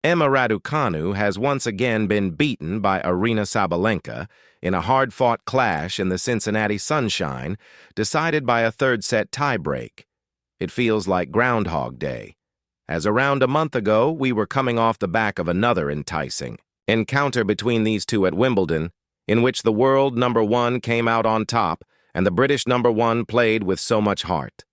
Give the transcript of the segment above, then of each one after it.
Emma Raducanu has once again been beaten by Aryna Sabalenka in a hard-fought clash in the Cincinnati Sunshine, decided by a third-set tiebreak. It feels like Groundhog Day, as around a month ago we were coming off the back of another enticing encounter between these two at Wimbledon, in which the world number one came out on top and the British number one played with so much heart.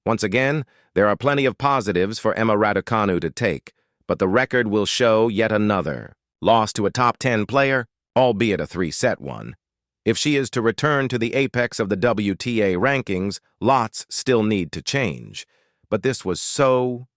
Once again, there are plenty of positives for Emma Raducanu to take, but the record will show yet another loss to a top 10 player, albeit a three-set one. If she is to return to the apex of the WTA rankings, lots still need to change. But this was so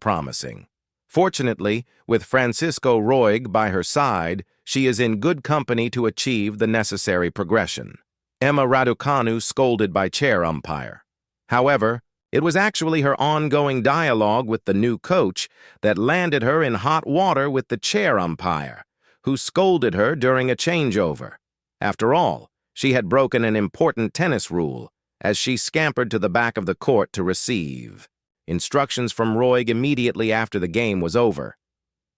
promising. Fortunately, with Francisco Roig by her side, she is in good company to achieve the necessary progression. Emma Raducanu scolded by chair umpire. However, it was actually her ongoing dialogue with the new coach that landed her in hot water with the chair umpire, who scolded her during a changeover. After all, she had broken an important tennis rule as she scampered to the back of the court to receive instructions from Roig immediately after the game was over.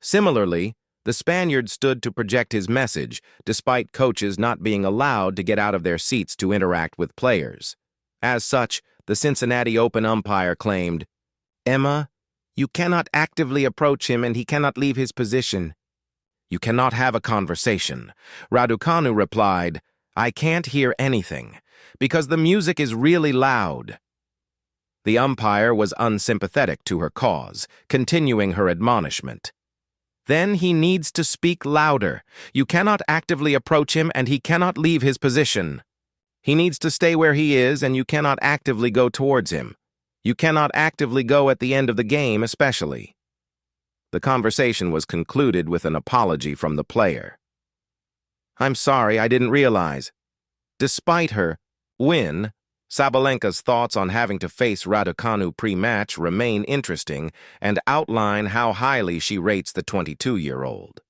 Similarly, the Spaniard stood to project his message, despite coaches not being allowed to get out of their seats to interact with players. As such, the Cincinnati Open umpire claimed, "Emma, you cannot actively approach him and he cannot leave his position. You cannot have a conversation." Raducanu replied, "I can't hear anything, because the music is really loud." The umpire was unsympathetic to her cause, continuing her admonishment. "Then he needs to speak louder. You cannot actively approach him and he cannot leave his position. He needs to stay where he is and you cannot actively go towards him. You cannot actively go at the end of the game especially." The conversation was concluded with an apology from the player. "I'm sorry, I didn't realize." Despite her win, Sabalenka's thoughts on having to face Raducanu pre-match remain interesting and outline how highly she rates the 22-year-old.